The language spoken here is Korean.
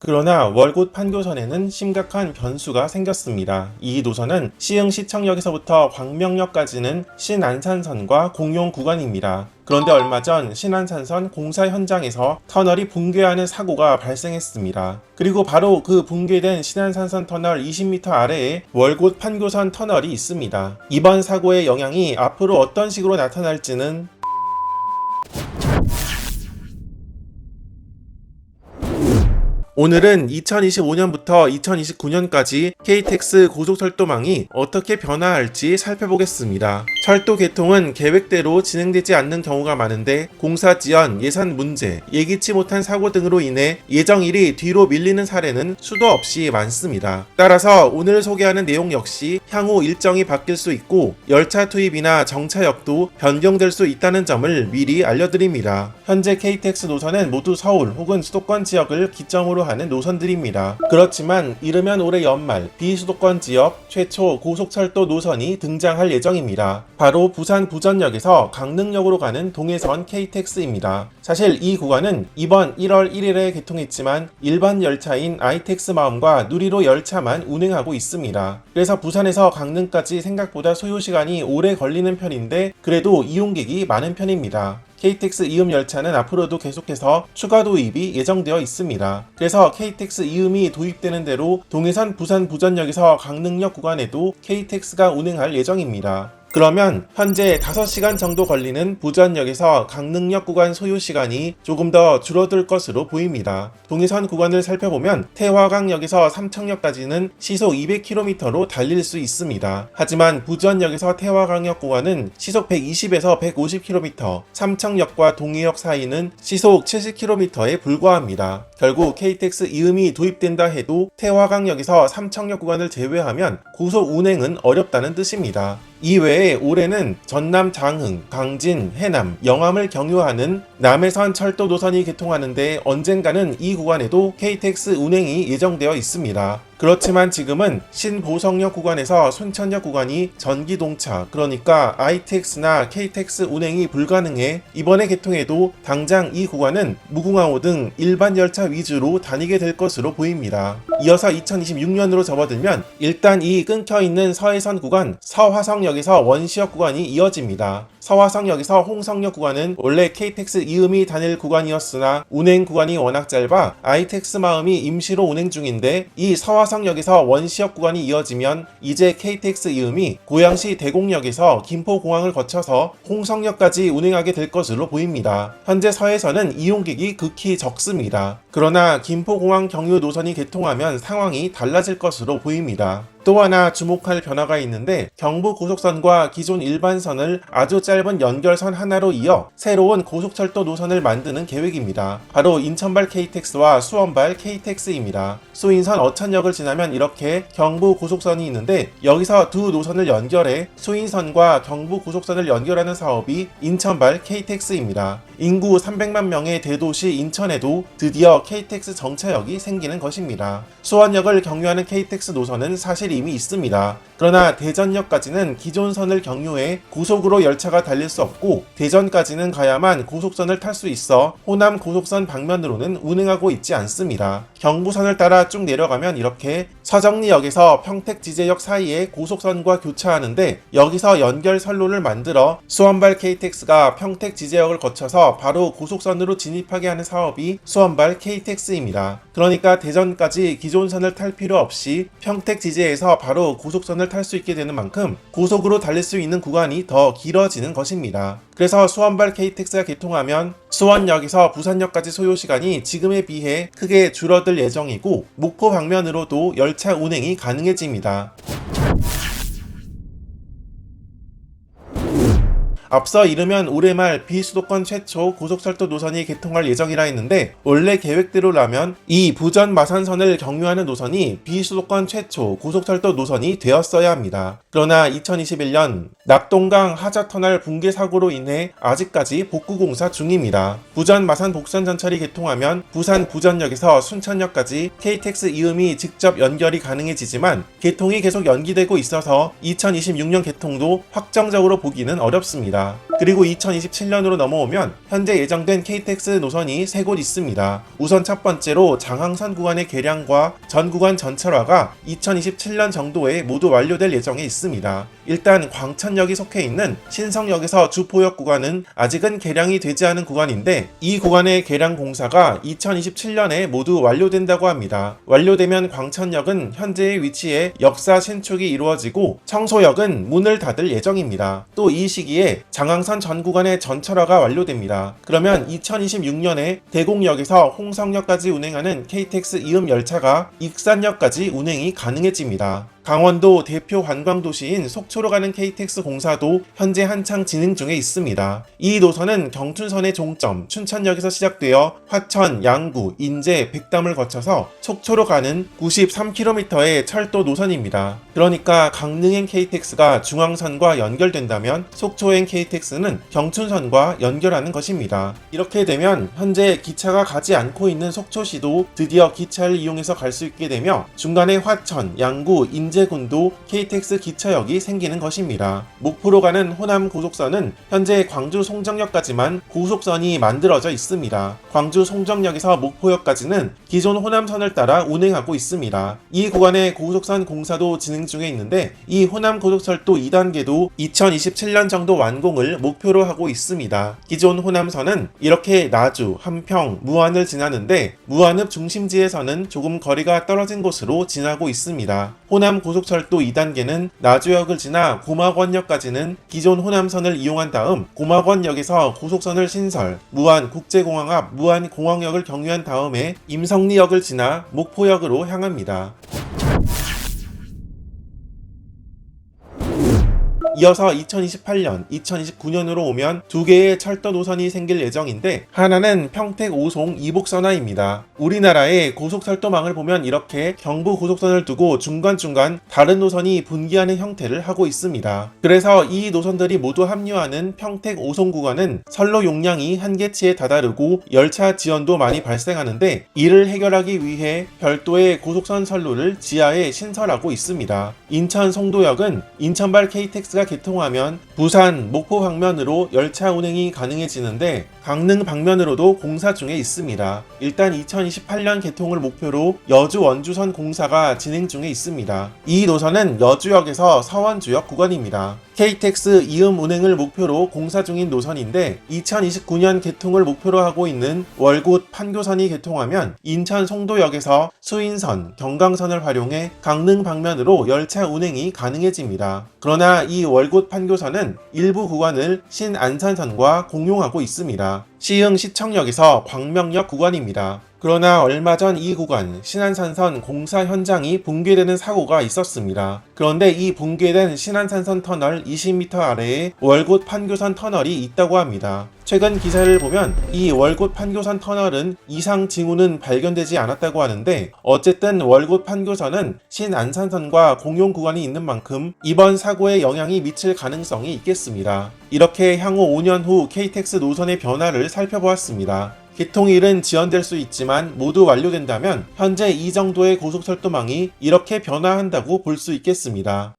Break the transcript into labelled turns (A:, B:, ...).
A: 그러나 월곶 판교선에는 심각한 변수가 생겼습니다. 이 노선은 시흥 시청역에서부터 광명역까지는 신안산선과 공용 구간입니다. 그런데 얼마 전 신안산선 공사 현장에서 터널이 붕괴하는 사고가 발생했습니다. 그리고 바로 그 붕괴된 신안산선 터널 20m 아래에 월곶 판교선 터널이 있습니다. 이번 사고의 영향이 앞으로 어떤 식으로 나타날지는 오늘은 2025년부터 2029년까지 KTX 고속철도망이 어떻게 변화할지 살펴보겠습니다. 철도 개통은 계획대로 진행되지 않는 경우가 많은데 공사 지연, 예산 문제, 예기치 못한 사고 등으로 인해 예정일이 뒤로 밀리는 사례는 수도 없이 많습니다. 따라서 오늘 소개하는 내용 역시 향후 일정이 바뀔 수 있고 열차 투입이나 정차역도 변경될 수 있다는 점을 미리 알려드립니다. 현재 KTX 노선은 모두 서울 혹은 수도권 지역을 기점으로 하는 노선들입니다. 그렇지만 이르면 올해 연말 비수도권 지역 최초 고속철도 노선이 등장할 예정입니다. 바로 부산 부전역에서 강릉역으로 가는 동해선 KTX입니다. 사실 이 구간은 이번 1월 1일에 개통했지만 일반 열차인 ITX 마음과 누리로 열차만 운행하고 있습니다. 그래서 부산에서 강릉까지 생각보다 소요시간이 오래 걸리는 편인데 그래도 이용객이 많은 편입니다. KTX 이음 열차는 앞으로도 계속해서 추가 도입이 예정되어 있습니다. 그래서 KTX 이음이 도입되는 대로 동해선 부산 부전역에서 강릉역 구간에도 KTX가 운행할 예정입니다. 그러면 현재 5시간 정도 걸리는 부전역에서 강릉역 구간 소요시간이 조금 더 줄어들 것으로 보입니다. 동해선 구간을 살펴보면 태화강역에서 삼청역까지는 시속 200km로 달릴 수 있습니다. 하지만 부전역에서 태화강역 구간은 시속 120에서 150km, 삼청역과 동해역 사이는 시속 70km에 불과합니다. 결국 KTX 이음이 도입된다 해도 태화강역에서 삼청역 구간을 제외하면 고속 운행은 어렵다는 뜻입니다. 이외에 올해는 전남 장흥, 강진, 해남, 영암을 경유하는 남해선 철도 노선이 개통하는데 언젠가는 이 구간에도 KTX 운행이 예정되어 있습니다. 그렇지만 지금은 신보성역 구간에서 순천역 구간이 전기동차 그러니까 ITX나 KTX 운행이 불가능해 이번에 개통해도 당장 이 구간은 무궁화호 등 일반 열차 위주로 다니게 될 것으로 보입니다. 이어서 2026년으로 접어들면 일단 이 끊겨있는 서해선 구간 서화성역에서 원시역 구간이 이어집니다. 서화성역에서 홍성역 구간은 원래 KTX 이음이 다닐 구간이었으나 운행 구간이 워낙 짧아 ITX 마음이 임시로 운행 중인데 이 서화성역에서 원시역 구간이 이어지면 이제 KTX 이음이 고양시 대곡역에서 김포공항을 거쳐서 홍성역까지 운행하게 될 것으로 보입니다. 현재 서해선은 이용객이 극히 적습니다. 그러나 김포공항 경유 노선이 개통하면 상황이 달라질 것으로 보입니다. 또 하나 주목할 변화가 있는데 경부고속선과 기존 일반선을 아주 짧은 연결선 하나로 이어 새로운 고속철도 노선을 만드는 계획입니다. 바로 인천발 KTX와 수원발 KTX입니다. 수인선 어천역을 지나면 이렇게 경부고속선이 있는데 여기서 두 노선을 연결해 수인선과 경부고속선을 연결하는 사업이 인천발 KTX입니다. 인구 300만 명의 대도시 인천에도 드디어 KTX 정차역이 생기는 것입니다. 수원역을 경유하는 KTX 노선은 사실 이미 있습니다. 그러나 대전역까지는 기존 선을 경유해 고속으로 열차가 달릴 수 없고 대전까지는 가야만 고속선을 탈 수 있어 호남 고속선 방면으로는 운행하고 있지 않습니다. 경부선을 따라 쭉 내려가면 이렇게 서정리역에서 평택지제역 사이에 고속선과 교차하는데 여기서 연결 선로를 만들어 수원발 KTX가 평택지제역을 거쳐서 바로 고속선으로 진입하게 하는 사업이 수원발 KTX입니다. 그러니까 대전까지 기존 선을 탈 필요 없이 평택지제에서 바로 고속선을 탈 수 있게 되는 만큼 고속으로 달릴 수 있는 구간이 더 길어지는 것입니다. 그래서 수원발 KTX가 개통하면 수원역에서 부산역까지 소요시간이 지금에 비해 크게 줄어들 예정이고 목포 방면으로도 열차 운행이 가능해집니다. 앞서 이르면 올해 말 비수도권 최초 고속철도 노선이 개통할 예정이라 했는데 원래 계획대로라면 이 부전 마산선을 경유하는 노선이 비수도권 최초 고속철도 노선이 되었어야 합니다. 그러나 2021년 낙동강 하자터널 붕괴 사고로 인해 아직까지 복구공사 중입니다. 부전 마산 복선 전철이 개통하면 부산 부전역에서 순천역까지 KTX 이음이 직접 연결이 가능해지지만 개통이 계속 연기되고 있어서 2026년 개통도 확정적으로 보기는 어렵습니다. 있습니다. 그리고 2027년으로 넘어오면 현재 예정된 KTX 노선이 3곳 있습니다. 우선 첫 번째로 장항선 구간의 개량과 전 구간 전철화가 2027년 정도에 모두 완료될 예정에 있습니다. 일단 광천역이 속해 있는 신성역에서 주포역 구간은 아직은 개량이 되지 않은 구간인데 이 구간의 개량 공사가 2027년에 모두 완료된다고 합니다. 완료되면 광천역은 현재의 위치에 역사 신축이 이루어지고 청소역은 문을 닫을 예정입니다. 또 이 시기에 장항선 전 구간의 전철화가 완료됩니다. 그러면 2026년에 대곡역에서 홍성역까지 운행하는 KTX 이음 열차가 익산역까지 운행이 가능해집니다. 강원도 대표 관광도시인 속초로 가는 KTX 공사도 현재 한창 진행 중에 있습니다. 이 노선은 경춘선의 종점 춘천역에서 시작되어 화천, 양구, 인제, 백담을 거쳐서 속초로 가는 93km의 철도 노선입니다. 그러니까 강릉행 KTX가 중앙선과 연결된다면 속초행 KTX는 경춘선과 연결하는 것입니다. 이렇게 되면 현재 기차가 가지 않고 있는 속초시도 드디어 기차를 이용해서 갈 수 있게 되며 중간에 화천, 양구, 인제군도 KTX 기차역이 생기는 것입니다. 목포로 가는 호남 고속선은 현재 광주 송정역까지만 고속선이 만들어져 있습니다. 광주 송정역에서 목포역까지는 기존 호남선을 따라 운행하고 있습니다. 이 구간의 고속선 공사도 진행 중에 있는데 이 호남 고속철도 2단계도 2027년 정도 완공을 목표로 하고 있습니다. 기존 호남선은 이렇게 나주, 함평, 무안을 지나는데 무안읍 중심지에서는 조금 거리가 떨어진 곳으로 지나고 있습니다. 호남 고속철도 2단계는 나주역을 지나 고막원역까지는 기존 호남선을 이용한 다음 고막원역에서 고속선을 신설, 무안 국제공항 앞 무안공항역을 경유한 다음에 임성리역을 지나 목포역으로 향합니다. 이어서 2028년, 2029년으로 오면 두 개의 철도 노선이 생길 예정인데 하나는 평택 오송 이복선화입니다. 우리나라의 고속철도망을 보면 이렇게 경부 고속선을 두고 중간중간 다른 노선이 분기하는 형태를 하고 있습니다. 그래서 이 노선들이 모두 합류하는 평택 오송 구간은 선로 용량이 한계치에 다다르고 열차 지연도 많이 발생하는데 이를 해결하기 위해 별도의 고속선 선로를 지하에 신설하고 있습니다. 인천 송도역은 인천발 KTX가 개통하면 부산, 목포 방면으로 열차 운행이 가능해지는데 강릉 방면으로도 공사 중에 있습니다. 일단 2028년 개통을 목표로 여주 원주선 공사가 진행 중에 있습니다. 이 노선은 여주역에서 서원주역 구간입니다. KTX 이음 운행을 목표로 공사 중인 노선인데 2029년 개통을 목표로 하고 있는 월곶 판교선이 개통하면 인천 송도역에서 수인선, 경강선을 활용해 강릉 방면으로 열차 운행이 가능해집니다. 그러나 이 월곶 판교선은 일부 구간을 신안산선과 공용하고 있습니다. 시흥 시청역에서 광명역 구간입니다. 그러나 얼마 전 이 구간 신안산선 공사 현장이 붕괴되는 사고가 있었습니다. 그런데 이 붕괴된 신안산선 터널 20m 아래에 월곶 판교선 터널이 있다고 합니다. 최근 기사를 보면 이 월곶 판교선 터널은 이상 징후는 발견되지 않았다고 하는데 어쨌든 월곶 판교선은 신안산선과 공용 구간이 있는 만큼 이번 사고에 영향이 미칠 가능성이 있겠습니다. 이렇게 향후 5년 후 KTX 노선의 변화를 살펴보았습니다. 개통일은 지연될 수 있지만 모두 완료된다면 현재 이 정도의 고속철도망이 이렇게 변화한다고 볼 수 있겠습니다.